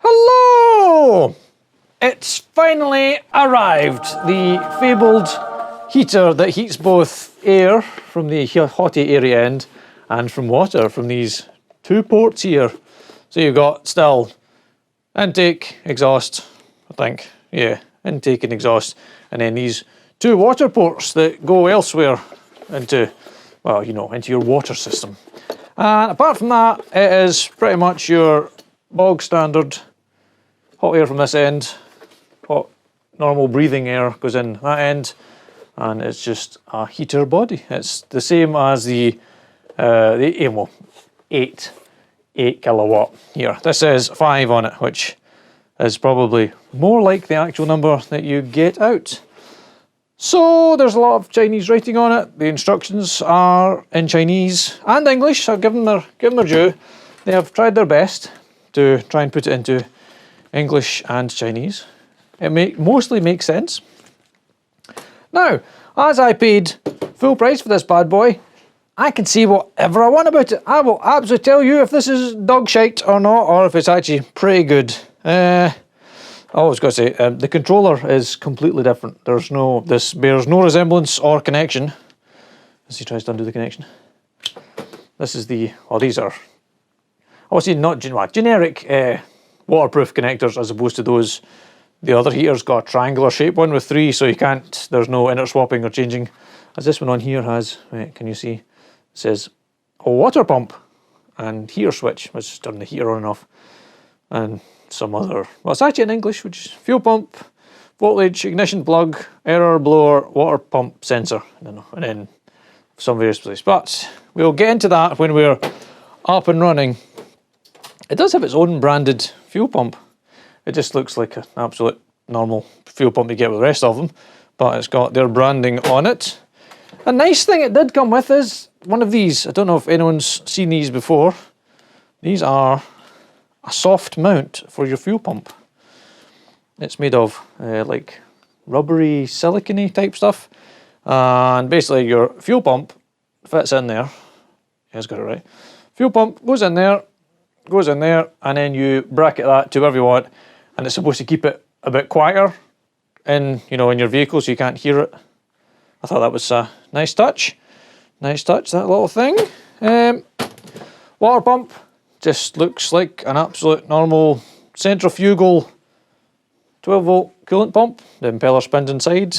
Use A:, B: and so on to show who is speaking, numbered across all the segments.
A: Hello! It's finally arrived. The fabled heater that heats both air from the hotty area end and from water from these two ports here. So you've got still intake, exhaust, I think. Yeah, intake and exhaust. And then these two water ports that go elsewhere into, well, you know, into your water system. And apart from that, it is pretty much your bog standard hot air from this end, hot normal breathing air goes in that end, and it's just a heater body. It's the same as the 8 kilowatt here. This says 5 on it, which is probably more like the actual number that you get out. So there's a lot of Chinese writing on it. The instructions are in Chinese and English. I'll give them their due. They have tried their best to try and put it into English and Chinese. It mostly makes sense. Now, as I paid full price for this bad boy, I can say whatever I want about it. I will absolutely tell you if this is dog shite or not, or if it's actually pretty good. I was going to say, the controller is completely different. This bears no resemblance or connection. As he tries to undo the connection. This is these are, I would say not generic waterproof connectors as opposed to those. The other heater's got a triangular shape one with 3, so there's no inter swapping or changing. As this one on here has, wait, can you see? It says a water pump and heater switch, which is turning the heater on and off. And some other, well, it's actually in English, which is fuel pump, voltage, ignition plug, error, blower, water pump sensor. I don't know, and then some various places. But we'll get into that when we're up and running. It does have its own branded fuel pump. It just looks like an absolute normal fuel pump you get with the rest of them, but it's got their branding on it. A nice thing it did come with is one of these. I don't know if anyone's seen these before. These are a soft mount for your fuel pump. It's made of like rubbery, silicone type stuff, and basically your fuel pump fits in there. Yeah, I've got it right. Fuel pump goes in there, and then you bracket that to wherever you want, and it's supposed to keep it a bit quieter in your vehicle so you can't hear it. I thought that was a nice touch. Nice touch, that little thing. Water pump just looks like an absolute normal centrifugal 12-volt coolant pump. The impeller spins inside,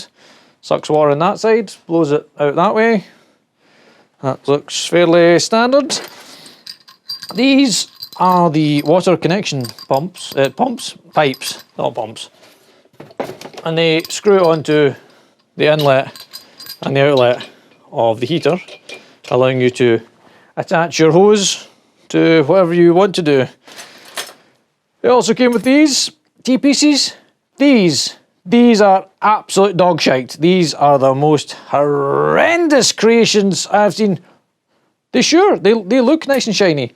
A: sucks water in that side, blows it out that way. That looks fairly standard. These are the water connection pipes, not pumps. And they screw it onto the inlet and the outlet of the heater, allowing you to attach your hose to whatever you want to do. It also came with these T-pieces. These are absolute dog shite. These are the most horrendous creations I've seen. They look nice and shiny,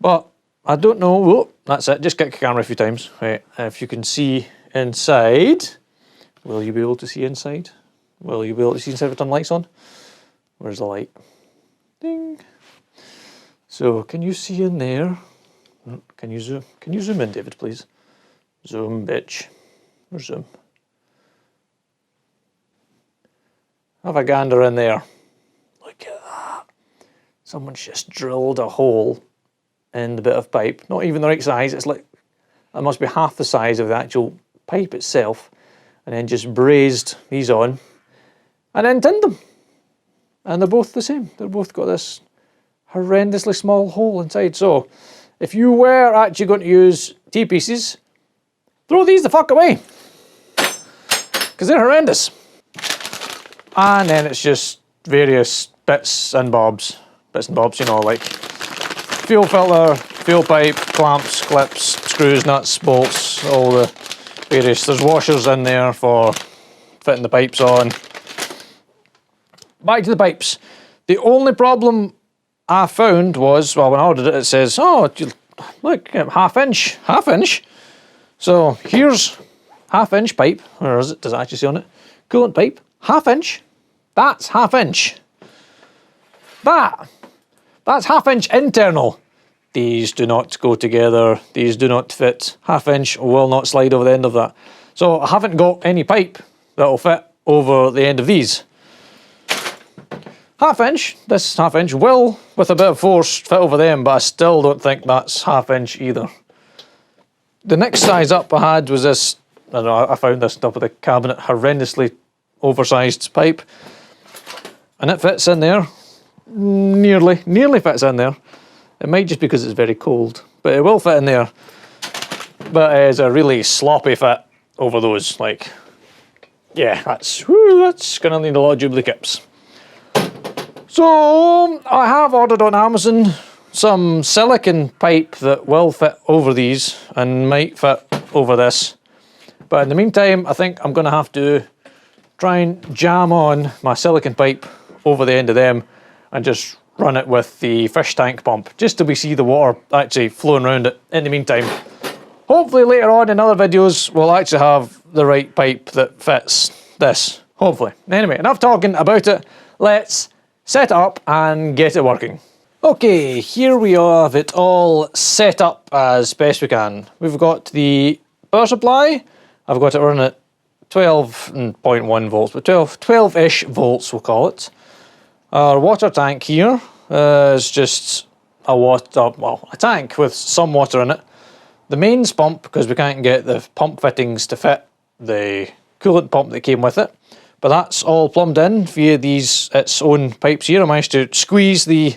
A: but I don't know. Whoa, that's it. Just kick the camera a few times. Right, if you can see inside, will you be able to see inside? Will you be able to see inside if I turn lights on? Where's the light? Ding. So can you see in there? Can you zoom? Can you zoom in, David, please? Zoom, bitch. Where's zoom? Have a gander in there. Look at that. Someone's just drilled a hole in the bit of pipe. Not even the right size. It's like, it must be half the size of the actual pipe itself. And then just brazed these on. And then tinned them. And they're both the same. They've both got this horrendously small hole inside. So, if you were actually going to use T-pieces, throw these the fuck away. Because they're horrendous. And then it's just various bits and bobs, like fuel filter, fuel pipe, clamps, clips, screws, nuts, bolts, all the various. There's washers in there for fitting the pipes on. Back to the pipes. The only problem I found was, well, when I ordered it, it says, oh, look, half inch. So here's half-inch pipe. Where is it? Does it actually say on it? Coolant pipe, half-inch. That's half-inch. That's half-inch internal. these do not go together, these do not fit. 1/2 inch will not slide over the end of that. So I haven't got any pipe that will fit over the end of these. 1/2 inch, this 1/2 inch will, with a bit of force, fit over them, but I still don't think that's 1/2 inch either. The next size up I had was this, I don't know, I found this top of the cabinet, horrendously oversized pipe. And it fits in there, nearly fits in there. It might just because it's very cold, but it will fit in there. But it is a really sloppy fit over those, like, yeah, that's gonna need a lot of duplicates. So I have ordered on Amazon some silicone pipe that will fit over these and might fit over this. But in the meantime, I think I'm gonna have to try and jam on my silicone pipe over the end of them and just run it with the fish tank pump, just till we see the water actually flowing around it. In the meantime, hopefully later on in other videos, we'll actually have the right pipe that fits this, hopefully. Anyway, enough talking about it. Let's set it up and get it working. Okay, here we have it all set up as best we can. We've got the power supply. I've got it running at 12.1 volts, but 12-ish volts we'll call it. Our water tank here is just a tank with some water in it. The mains pump, because we can't get the pump fittings to fit the coolant pump that came with it, but that's all plumbed in via its own pipes here. I managed to squeeze the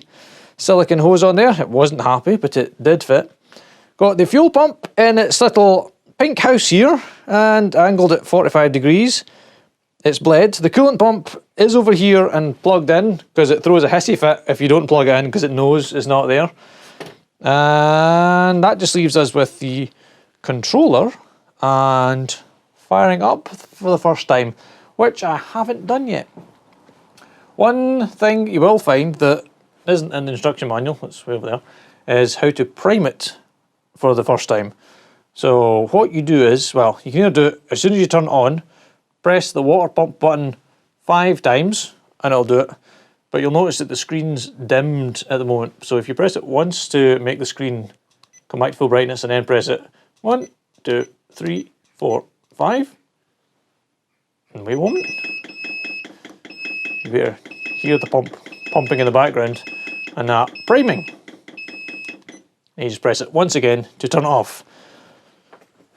A: silicone hose on there. It wasn't happy, but it did fit. Got the fuel pump in its little pink house here and angled at 45 degrees. It's bled. The coolant pump is over here and plugged in because it throws a hissy fit if you don't plug it in because it knows it's not there. And that just leaves us with the controller and firing up for the first time, which I haven't done yet. One thing you will find that isn't in the instruction manual, it's way over there, is how to prime it for the first time. So what you do is, well, you can either do it as soon as you turn it on, press the water pump button 5 times and it'll do it. But you'll notice that the screen's dimmed at the moment. So if you press it once to make the screen come back to full brightness and then press it 1, 2, 3, 4, 5. And wait a moment. You better hear the pump pumping in the background and that priming. And you just press it once again to turn it off.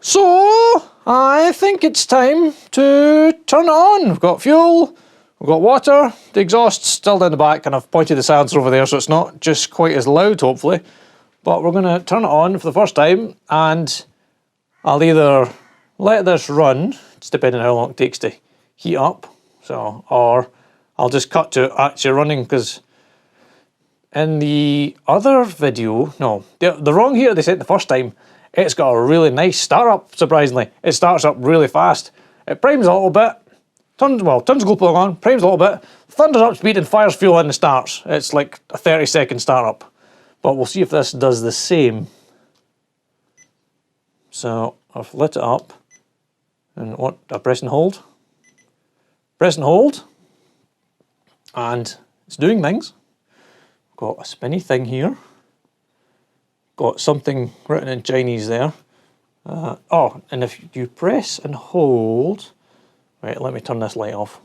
A: So I think it's time to turn it on. We've got fuel, we've got water, the exhaust's still down the back and I've pointed the silencer over there so it's not just quite as loud hopefully. But we're going to turn it on for the first time and I'll either let this run, it's depending on how long it takes to heat up, so, or I'll just cut to actually running because in the other video, no, the wrong heater they sent the first time, it's got a really nice start up, surprisingly. It starts up really fast. It primes a little bit, turns the glow plug on, primes a little bit, thunders up speed and fires fuel in and starts. It's like a 30-second start up. But we'll see if this does the same. So I've lit it up and what, I press and hold. Press and hold. And it's doing things. Got a spinny thing here. Got something written in Chinese there. Oh, and if you press and hold... Right, let me turn this light off.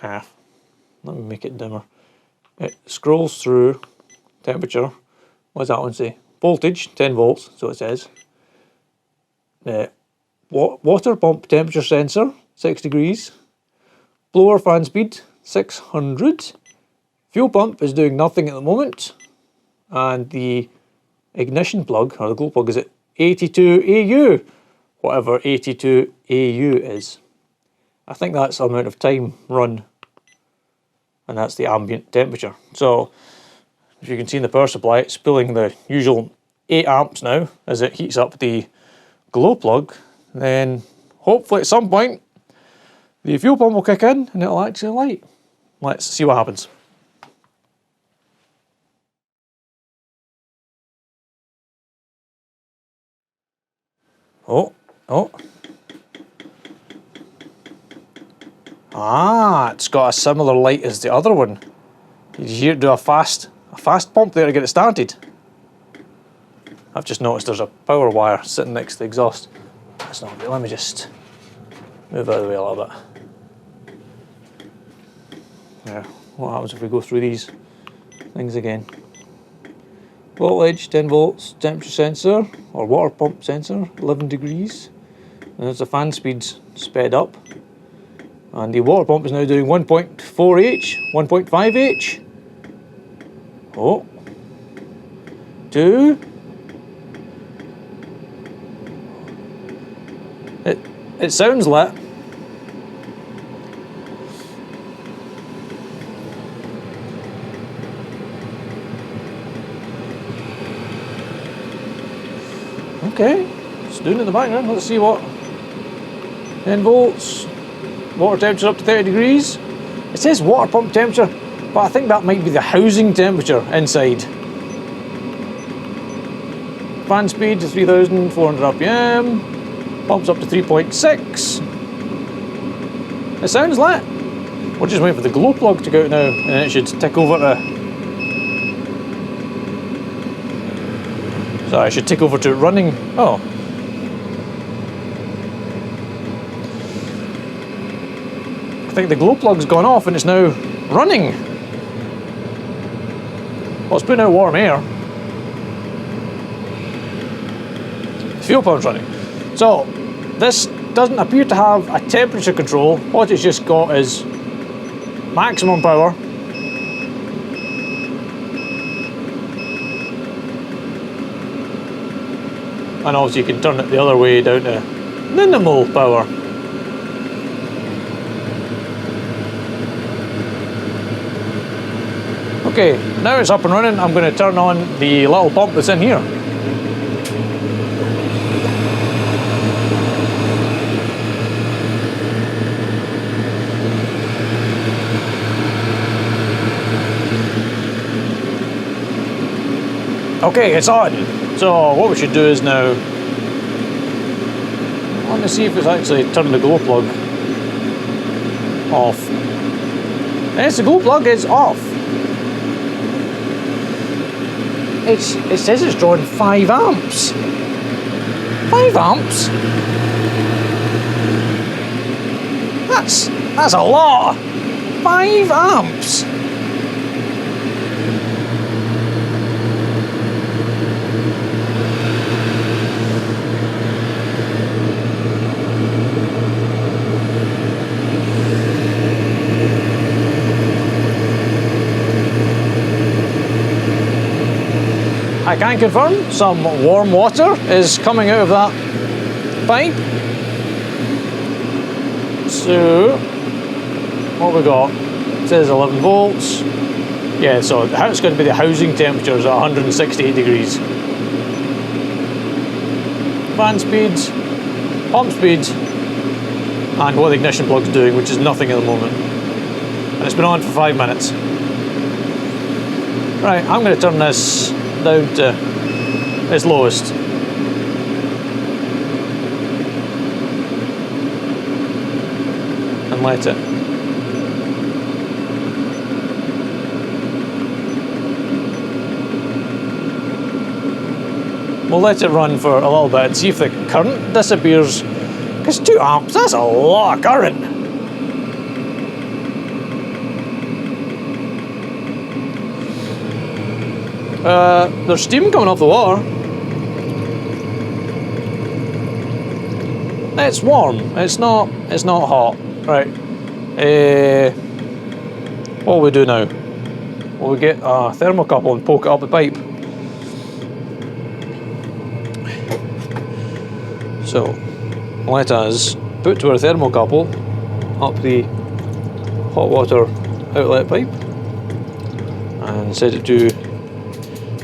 A: Let me make it dimmer. It scrolls through temperature. What does that one say? Voltage, 10 volts, so it says. Water pump temperature sensor, 6 degrees. Blower fan speed, 600. Fuel pump is doing nothing at the moment. And the ignition plug, or the glow plug, is at 82 AU. Whatever 82 AU is. I think that's the amount of time run. And that's the ambient temperature. So, if you can see in the power supply, it's pulling the usual 8 amps now as it heats up the glow plug. Then, hopefully at some point, the fuel pump will kick in and it'll actually light. Let's see what happens. Oh. Ah, it's got a similar light as the other one. You hear it do a fast pump there to get it started. I've just noticed there's a power wire sitting next to the exhaust. That's not good. Let me just move out of the way a little bit. Yeah, what happens if we go through these things again? Voltage, 10 volts, temperature sensor, or water pump sensor, 11 degrees. And there's the fan speeds sped up. And the water pump is now doing 1.4H, 1.5H. Oh. 2. It sounds lit. Okay, it's doing it in the background. Let's see what. 10 volts. Water temperature up to 30 degrees. It says water pump temperature, but I think that might be the housing temperature inside. Fan speed to 3,400 RPM. Pumps up to 3.6. It sounds lit. We're just waiting for the glow plug to go out now, and then it should tick over to. Sorry, I should tick over to running. Oh. I think the glow plug's gone off and it's now running. Well, it's putting out warm air. The fuel pump's running. So, this doesn't appear to have a temperature control. What it's just got is maximum power. And also you can turn it the other way down to minimal power. Okay, now it's up and running. I'm going to turn on the little pump that's in here. Okay, it's on. So what we should do is now, let me see if it's actually turned the glow plug off. Yes, the glow plug is off. It says it's drawing 5 amps. 5 amps? That's a lot. 5 amps. I can confirm some warm water is coming out of that pipe. So, what we got? It says 11 volts. Yeah, so it's going to be the housing temperature is at 168 degrees. Fan speed, pump speed, and what the ignition plug's doing, which is nothing at the moment. And it's been on for 5 minutes. Right, I'm going to turn this down to its lowest. And let it. We'll let it run for a little bit and see if the current disappears. Because 2 amps, that's a lot of current. There's steam coming off the water. It's warm. It's not hot. Right. What will we do now? Will we get a thermocouple and poke it up the pipe? So let us put to our thermocouple up the hot water outlet pipe and set it to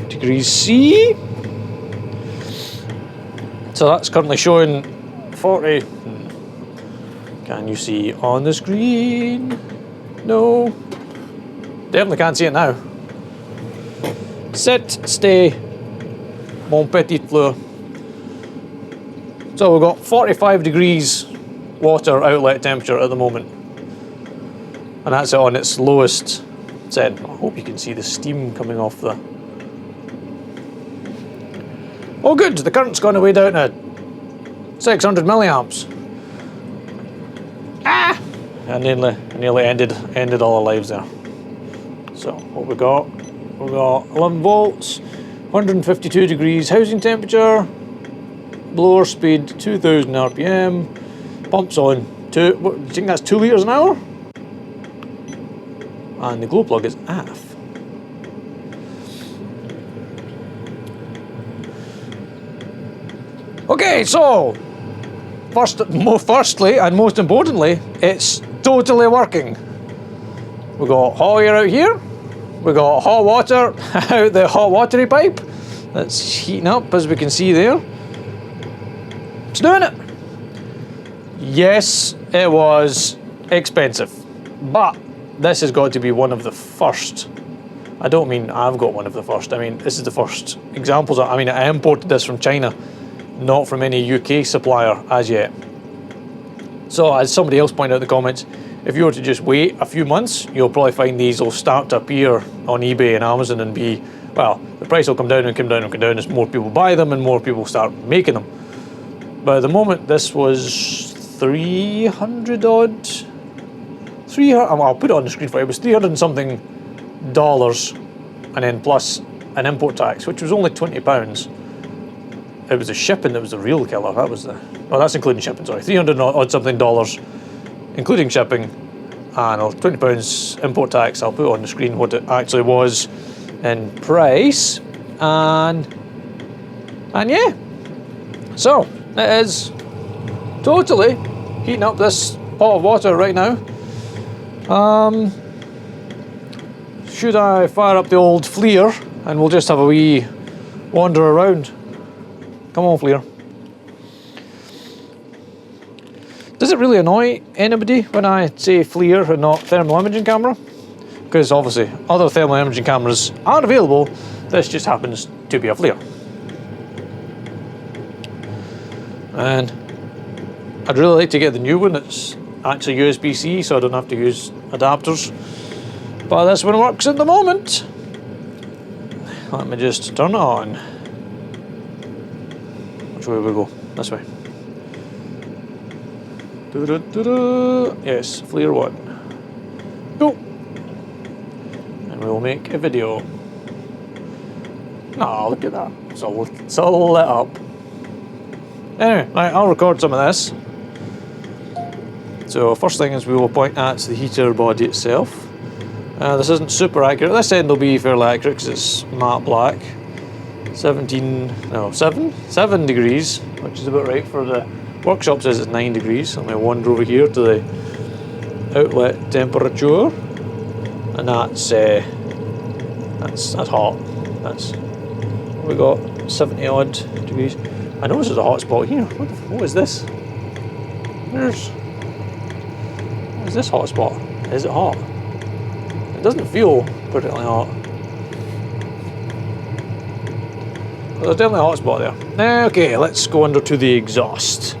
A: degrees C. So that's currently showing 40. Can you see on the screen? No. Definitely can't see it now. Sit, stay, mon petit fleur. So we've got 45 degrees water outlet temperature at the moment. and that's it on its lowest setting. I hope you can see the steam coming off the... Oh good, the current's gone away down to 600 milliamps. Ah! I nearly ended all our lives there. So what we got? We got 11 volts, 152 degrees housing temperature, blower speed 2000 RPM, pumps on what, do you think that's 2 litres an hour? And the glow plug is AF. Okay, so firstly and most importantly, it's totally working. We got hot air out here. We got hot water out the hot watery pipe. That's heating up, as we can see there. It's doing it. Yes, it was expensive, but this has got to be one of the first. I don't mean I've got one of the first. I mean, this is the first examples. I mean, I imported this from China, not from any UK supplier as yet. So, as somebody else pointed out in the comments, if you were to just wait a few months, you'll probably find these will start to appear on eBay and Amazon and be, well, the price will come down and come down and come down as more people buy them and more people start making them. But at the moment, this was 300 odd. I'll put it on the screen for you. It was $300 and something, and then plus an import tax, which was only £20. It was the shipping that was the real killer. That was the, oh, that's including shipping. Sorry, $300 odd something, including shipping, and £20 import tax. I'll put on the screen what it actually was in price, and yeah. So it is totally heating up this pot of water right now. Should I fire up the old FLIR and we'll just have a wee wander around? Come on, FLIR. Does it really annoy anybody when I say FLIR and not thermal imaging camera? Because obviously other thermal imaging cameras are available. This just happens to be a FLIR. And I'd really like to get the new one that's actually USB-C, so I don't have to use adapters. But this one works at the moment. Let me just turn it on. Which way we go? This way. Yes, FLIR 1. Go! And we'll make a video. Oh, look at that. It's all lit up. Anyway, right, I'll record some of this. So first thing is we will point at the heater body itself. This isn't super accurate. This end will be fairly accurate because it's matte black. 7 degrees, which is about right for the workshop says it's 9 degrees. Let me wander over here to the outlet temperature, and that's hot. That's we got 70 odd degrees. I know this is a hot spot here. What is this? What is this hot spot? Is it hot? It doesn't feel particularly hot. But there's definitely a hot spot there. Okay, let's go under to the exhaust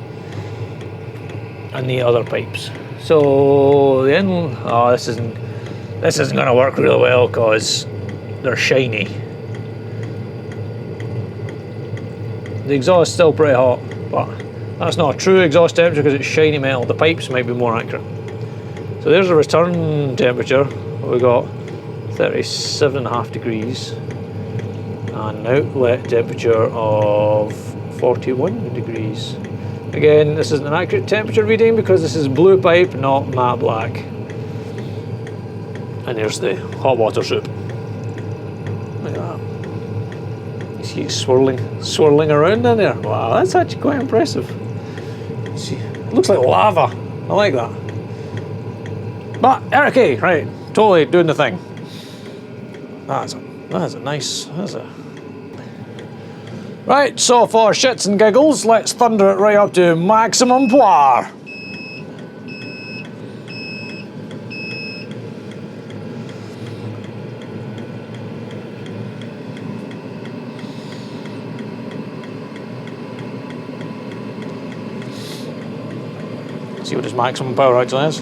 A: and the other pipes. So the end. Oh, this isn't going to work really well because they're shiny. The exhaust is still pretty hot, but that's not a true exhaust temperature because it's shiny metal. The pipes might be more accurate. So there's the return temperature. We got 37.5 degrees and an outlet temperature of 41 degrees. Again, this isn't an accurate temperature reading because this is blue pipe, not matte black. And there's the hot water soup. Look at that. You see it swirling around in there. Wow, that's actually quite impressive. See, it looks like lava. I like that. But okay, right, totally doing the thing. That's a nice. Right, so for shits and giggles, let's thunder it right up to maximum power. See what his maximum power actually is.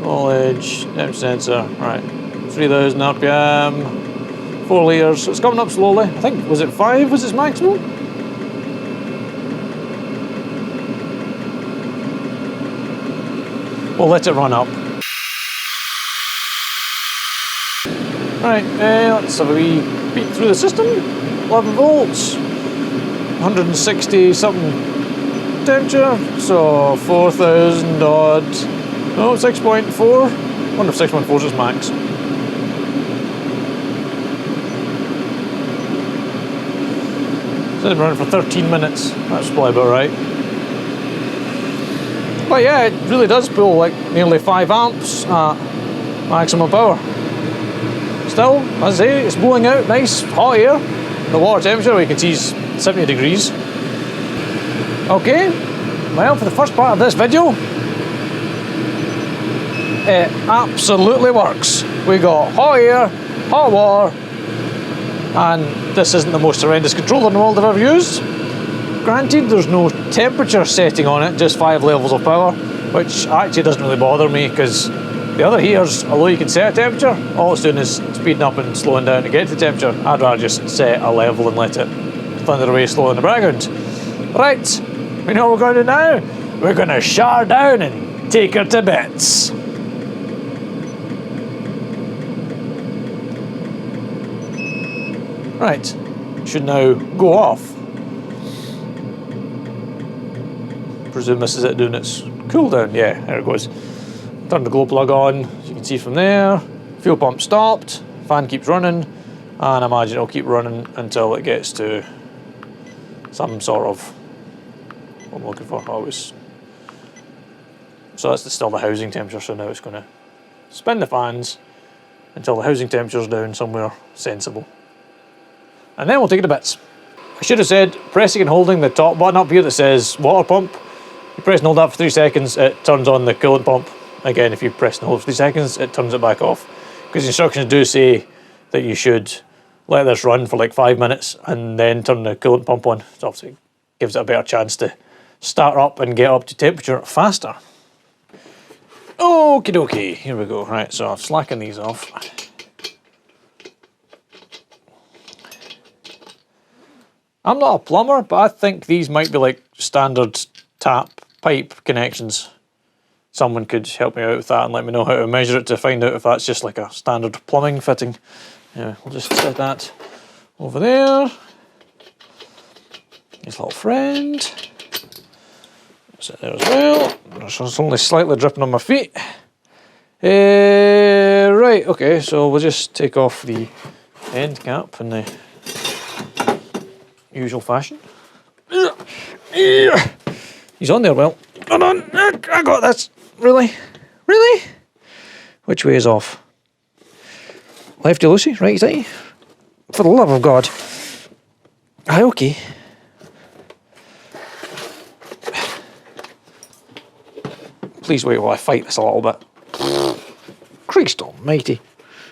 A: Voltage, temperature sensor, right. 3000 RPM, 4 litres, so it's coming up slowly. I think, was it 5 was its maximum? We'll let it run up. Right, let's have a wee peek through the system. 11 volts, 160 something temperature, so 4000 odd. No, 6.4. I wonder if 6.4 is its max. It's been running for 13 minutes. That's probably about right. But yeah, it really does pull like nearly 5 amps at maximum power. Still, as I say, it's blowing out nice hot air. The water temperature, you can see, is 70 degrees. Okay, well, for the first part of this video, it absolutely works. We got hot air, hot water, and this isn't the most horrendous controller in the world I've ever used. Granted, there's no temperature setting on it, just 5 levels of power, which actually doesn't really bother me because the other heaters, although you can set a temperature, all it's doing is speeding up and slowing down to get to the temperature. I'd rather just set a level and let it thunder away slow in the background. Right, we know what we're going to do now. We're going to shut her down and take her to bits. Right, should now go off. Presume this is it doing its cool down. Yeah, there it goes. Turn the glow plug on, as you can see from there. Fuel pump stopped, fan keeps running, and I imagine it'll keep running until it gets to some sort of, what I'm looking for, always. So that's still the housing temperature, so now it's going to spin the fans until the housing temperature's down somewhere sensible. And then we'll take it to bits. I should have said, pressing and holding the top button up here that says water pump, you press and hold that for 3 seconds, it turns on the coolant pump. Again, if you press and hold for 3 seconds, it turns it back off. Because the instructions do say that you should let this run for like 5 minutes and then turn the coolant pump on. So obviously it gives it a better chance to start up and get up to temperature faster. Okie dokie, here we go. Right, so I've slackened these off. I'm not a plumber, but I think these might be like standard tap pipe connections. Someone could help me out with that and let me know how to measure it to find out if that's just like a standard plumbing fitting. Yeah, we'll just set that over there. His little friend. Sit there as well. It's only slightly dripping on my feet. Right, okay, so we'll just take off the end cap in the usual fashion. He's on there, well. Hold on, I got this. Really? Really? Which way is off? Lefty loosey, righty tighty? For the love of God. Aye, okay. Please wait while I fight this a little bit. Christ almighty.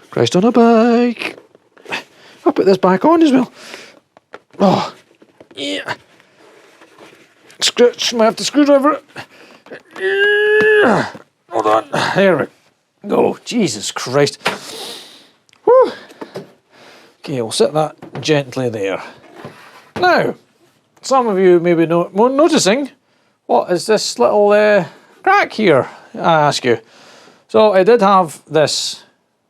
A: Christ on a bike. I'll put this back on as well. Oh, yeah. Might have to screwdriver it. Hold on. There we go. Jesus Christ. Whew. Okay, we'll set that gently there. Now, some of you may be noticing, what is this little crack here, I ask you. So I did have this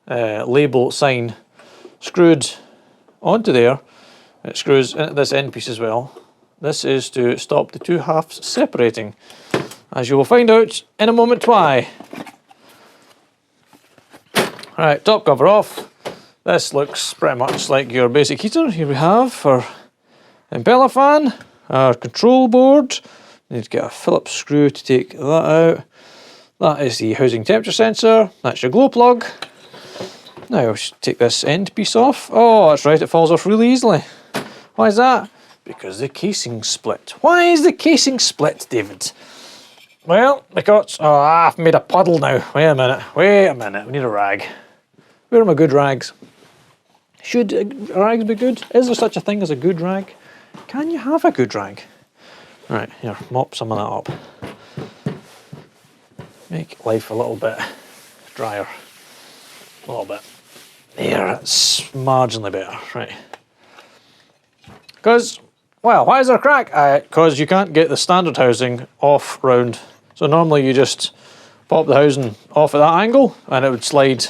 A: label sign screwed onto there. It screws into this end piece as well. This is to stop the two halves separating, as you will find out in a moment why. Right, top cover off. This looks pretty much like your basic heater. Here we have our impeller fan, our control board. Need to get a Phillips screw to take that out. That is the housing temperature sensor. That's your glow plug. Now, take this end piece off. Oh, that's right, it falls off really easily. Why is that? Because the casing split. Why is the casing split, David? Well, because... Oh, I've made a puddle now. Wait a minute. We need a rag. Where are my good rags? Should rags be good? Is there such a thing as a good rag? Can you have a good rag? Right, here, mop some of that up. Make life a little bit drier. A little bit. There, it's marginally better, right. Because, well, why is there a crack? Because you can't get the standard housing off round. So normally you just pop the housing off at that angle and it would slide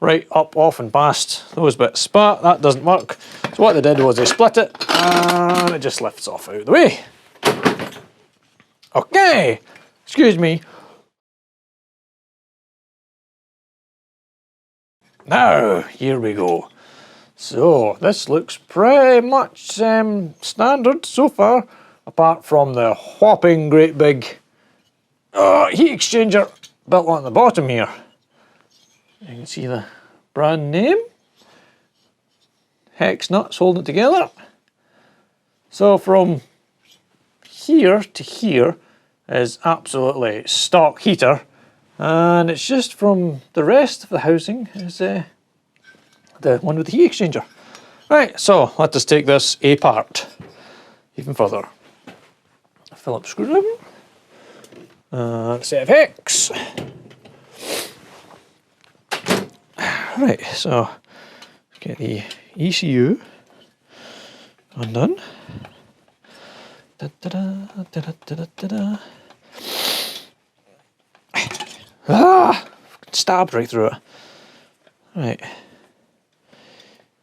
A: right up, off and past those bits. But that doesn't work. So what they did was they split it and it just lifts off out of the way. Okay, excuse me. Now, here we go. So, this looks pretty much standard so far, apart from the whopping great big heat exchanger built on the bottom here. You can see the brand name. Hex nuts holding it together. So from here to here is absolutely stock heater, and it's just from the rest of the housing is the one with the heat exchanger. Right, so let us take this apart even further. Phillips screwdriver, set of hex. Right, so get the ECU undone. Da, da, da, da, da, da, da. Ah! Stabbed right through it. Right.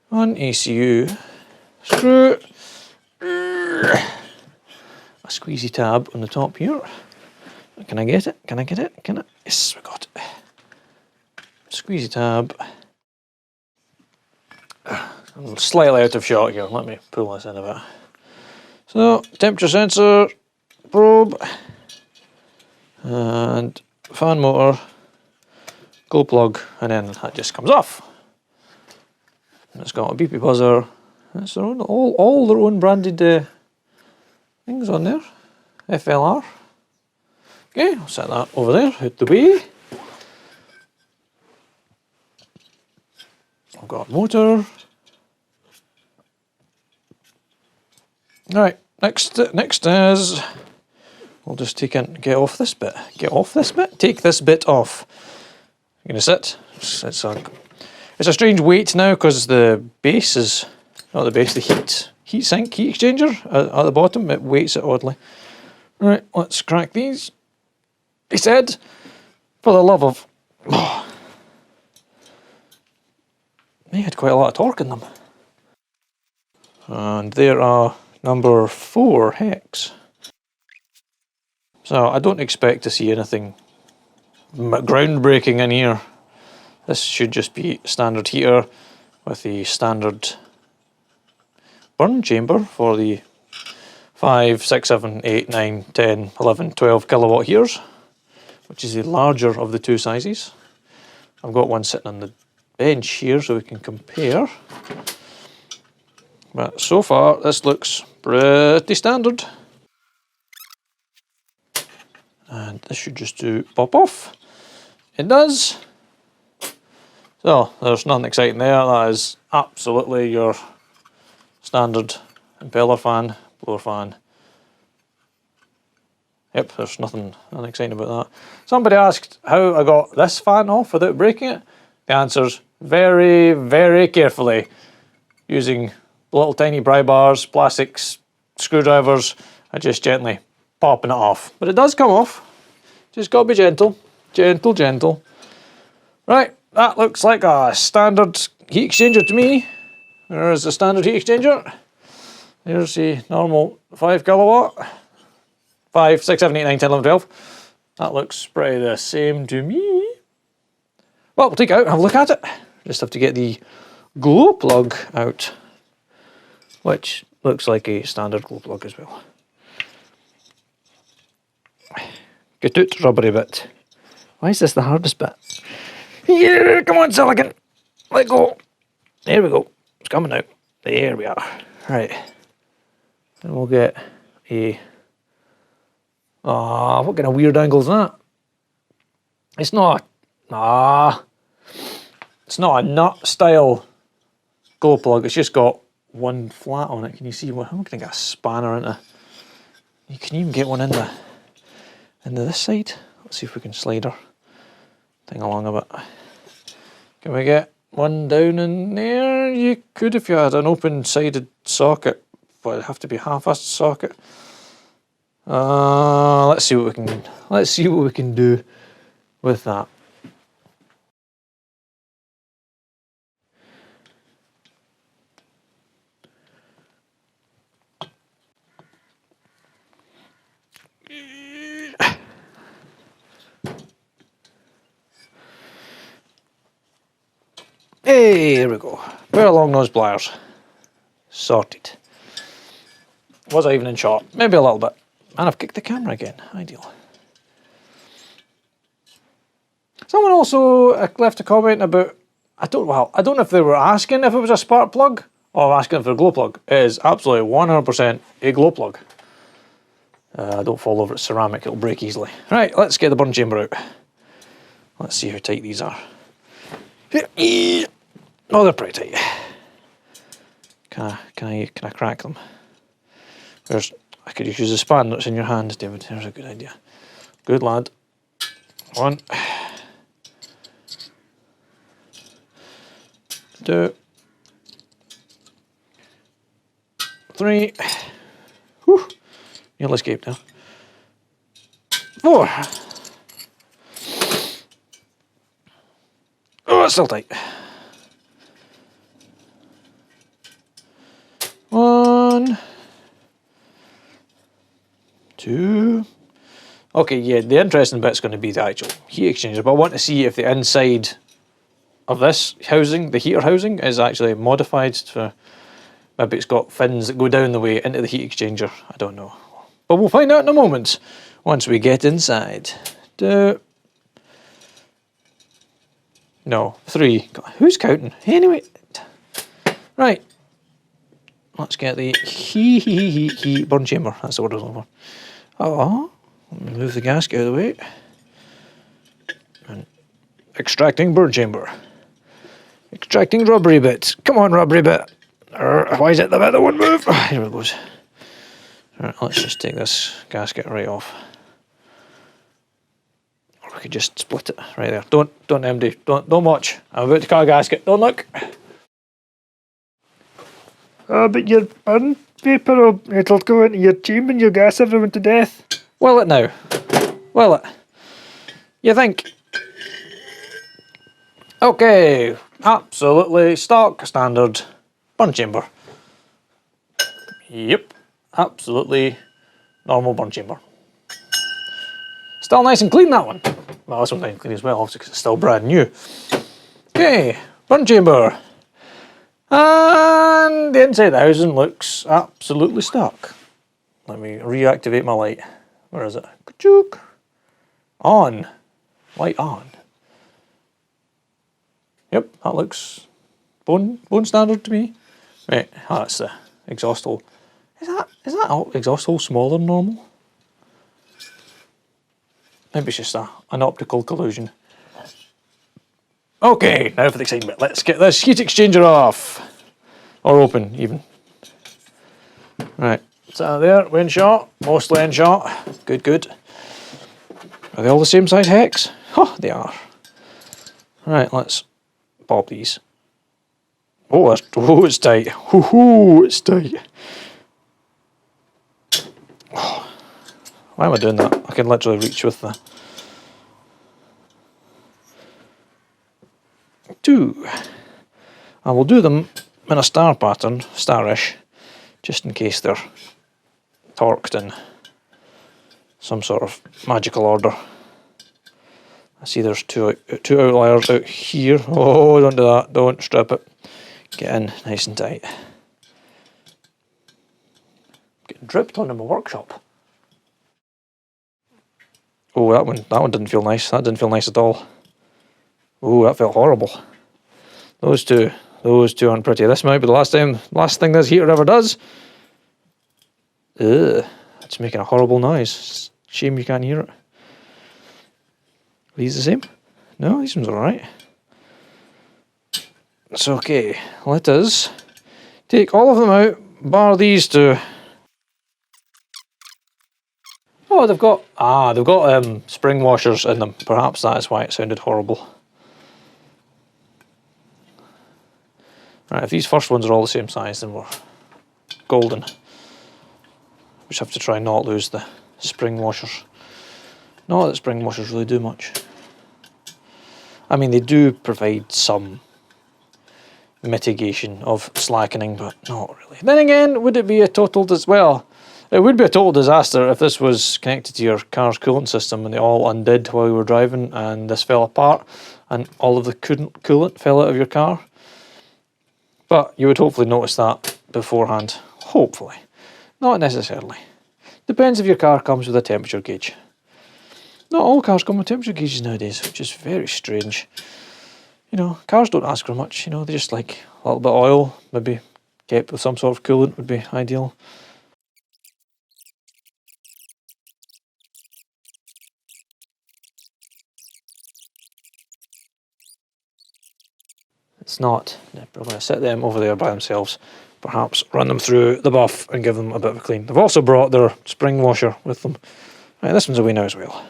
A: One ECU screw. A squeezy tab on the top here. Can I get it? Can I get it? Can I? Yes, we got it. Squeezy tab. I'm slightly out of shot here. Let me pull this in a bit. So, temperature sensor, probe, and fan motor, glow plug, and then that just comes off. And it's got a beepy buzzer. It's their own, all their own branded things on there. FLR. Okay, I'll set that over there, out the way. I've got a motor. Right, next is, we'll just take in, get off this bit, take this bit off. You're gonna sit, it's a strange weight now because the base is, not the base, the heat sink, heat exchanger at the bottom, it weights it oddly. Right, let's crack these. He said, for the love of, they had quite a lot of torque in them. And there are number 4 hex. So I don't expect to see anything groundbreaking in here. This should just be standard heater with the standard burn chamber for the 5, 6, 7, 8, 9, 10, 11, 12 kilowatt heaters, which is the larger of the two sizes. I've got one sitting on the bench here so we can compare. But so far this looks pretty standard. And this should just do pop off. It does. So there's nothing exciting there. That is absolutely your standard impeller fan, blower fan. Yep, there's nothing exciting about that. Somebody asked how I got this fan off without breaking it. The answer's very, very carefully using little tiny pry bars, plastics, screwdrivers, and just gently popping it off. But it does come off. Just gotta be gentle. Gentle, gentle. Right, that looks like a standard heat exchanger to me. There's the standard heat exchanger. There's the normal 5 kilowatt. 5, 6, 7, 8, 9, 10, 11, 12. That looks pretty the same to me. Well, we'll take it out and have a look at it. Just have to get the glow plug out, which looks like a standard glow plug as well. Get out, rubbery bit. Why is this the hardest bit? Here, come on, silicon. Let go. There we go. It's coming out. There we are. Right. And we'll get a... what kind of weird angle is that? It's not... It's not a nut style glow plug. It's just got one flat on it. Can you see? Well, I'm going to get a spanner into. You can even get one into this side. Let's see if we can slide her thing along a bit. Can we get one down in there? You could if you had an open-sided socket, but it'd have to be half a socket. Let's see what we can do with that. Hey, here we go. Where along those pliers? Sorted. Was I even in shot? Maybe a little bit. And I've kicked the camera again. Ideal. Someone also left a comment about, I don't know if they were asking if it was a spark plug or asking for a glow plug. It is absolutely 100% a glow plug. Don't fall over, it's ceramic, it'll break easily. Right, let's get the burn chamber out. Let's see how tight these are. Oh, they're pretty tight. Can I crack them? I could use the span that's in your hand, David. There's a good idea. Good lad. 1, 2, 3. Whew. You'll escape now. 4. Oh, it's still tight. 1, 2. Okay, yeah, the interesting bit's going to be the actual heat exchanger, but I want to see if the inside of this housing, the heater housing, is actually modified for, maybe it's got fins that go down the way into the heat exchanger. I don't know. But we'll find out in a moment once we get inside. 2. No, 3. God, who's counting? Anyway. Right. Let's get the heat burn chamber. That's the word I was looking for. Oh, let me move the gasket out of the way. And extracting burn chamber. Extracting rubbery bit. Come on, rubbery bit. Why is it the bit that won't move? Here it goes. Alright, let's just take this gasket right off. Or we could just split it right there. Don't MD. Don't watch. I'm about to cut a gasket. Don't look.
B: But your burn paper, it'll go into your chamber and you'll gas everyone to death.
A: Will it now? Will it? You think? Okay, absolutely stock standard burn chamber. Yep, absolutely normal burn chamber. Still nice and clean, that one. Well, this one's nice and clean as well, obviously, because it's still brand new. Okay, burn chamber. And the inside of the housing looks absolutely stock. Let me reactivate my light. Where is it? Ka-chook. On. Light on. Yep, that looks bone standard to me. Right, that's the exhaust hole. Is that exhaust hole smaller than normal? Maybe it's just an optical collusion. Okay, now for the exciting bit. Let's get this heat exchanger off. Or open, even. Right, so there, we're in shot. Mostly in shot. Good, good. Are they all the same size hex? Oh, they are. Right, let's pop these. Oh, it's tight. Hoo-hoo, it's tight. Oh, why am I doing that? I can literally reach with the... 2. I will do them in a star pattern, starish, just in case they're torqued in some sort of magical order. I see there's two outliers out here. Oh, don't do that, don't strip it. Get in nice and tight. Getting dripped on in my workshop. Oh, that one didn't feel nice. That didn't feel nice at all. Oh, that felt horrible. Those two aren't pretty. This might be the last thing this heater ever does. Ugh, it's making a horrible noise. Shame you can't hear it. Are these the same? No, these ones are alright. It's okay. Let us take all of them out, bar these two. Oh, Oh, they've got spring washers in them. Perhaps that is why it sounded horrible. Right, if these first ones are all the same size, then we're golden. We just have to try and not lose the spring washers. Not that spring washers really do much. I mean, they do provide some mitigation of slackening, but not really. Then again, would it be a total well? It would be a total disaster if this was connected to your car's coolant system and they all undid while you were driving and this fell apart and all of the coolant fell out of your car. But you would hopefully notice that beforehand. Hopefully. Not necessarily. Depends if your car comes with a temperature gauge. Not all cars come with temperature gauges nowadays, which is very strange. You know, cars don't ask for much, you know, they just like a little bit of oil, maybe kept with some sort of coolant would be ideal. It's not. We're going to set them over there by themselves. Perhaps run them through the buff and give them a bit of a clean. They've also brought their spring washer with them. Right, this one's away now as well.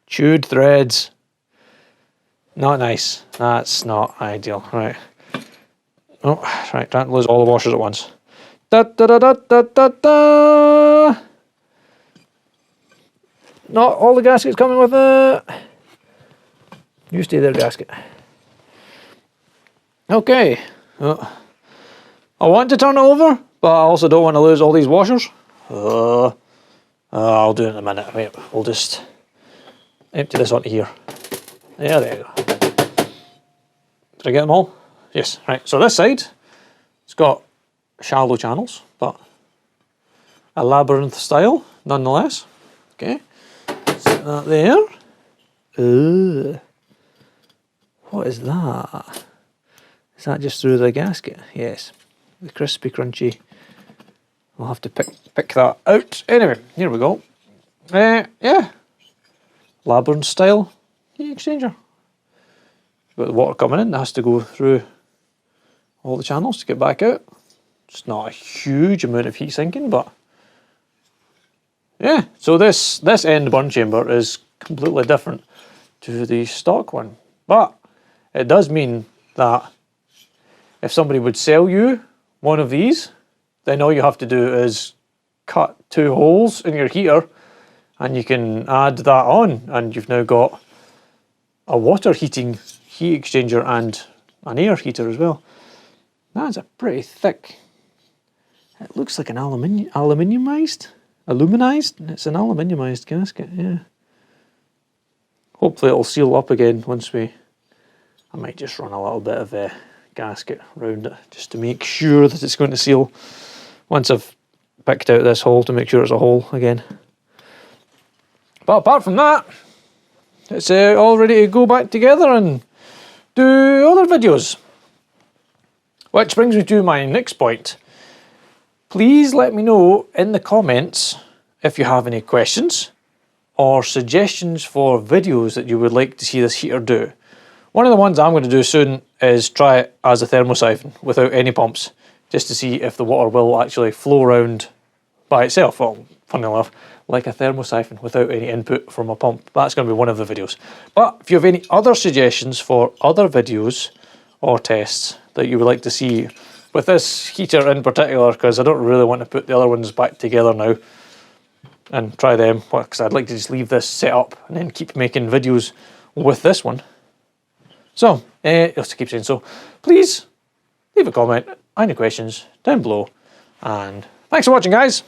A: Chewed threads. Not nice. That's not ideal. Right. Oh, right. Trying to lose all the washers at once. Da da da da da da da. Not all the gaskets coming with it. You stay there, gasket. Okay. I want to turn it over, but I also don't want to lose all these washers. I'll do it in a minute. Wait, we'll just empty this onto here. Yeah, there you go. Did I get them all? Yes. Right. So this side, it's got shallow channels, but a labyrinth style nonetheless. Okay. Set that there. What is that? Is that just through the gasket? Yes. The crispy crunchy. We'll have to pick that out. Anyway, here we go. Yeah. Labyrinth style heat exchanger. Got the water coming in, it has to go through all the channels to get back out. It's not a huge amount of heat sinking, but yeah. So this end burn chamber is completely different to the stock one. But it does mean that if somebody would sell you one of these, then all you have to do is cut 2 holes in your heater and you can add that on and you've now got a water heating heat exchanger and an air heater as well. That's a pretty thick, it looks like an aluminumized? It's an aluminumized gasket, yeah. Hopefully it'll seal up again once I might just run a little bit of a gasket around it just to make sure that it's going to seal once I've picked out this hole to make sure it's a hole again. But apart from that, it's all ready to go back together and do other videos. Which brings me to my next point. Please let me know in the comments if you have any questions or suggestions for videos that you would like to see this heater do. One of the ones I'm going to do soon is try it as a thermosiphon without any pumps, just to see if the water will actually flow around by itself. Well, funny enough, like a thermosiphon without any input from a pump. That's going to be one of the videos. But if you have any other suggestions for other videos or tests that you would like to see with this heater in particular, because I don't really want to put the other ones back together now and try them, because I'd like to just leave this set up and then keep making videos with this one. So, just to keep saying so, please leave a comment, any questions down below, and thanks for watching, guys.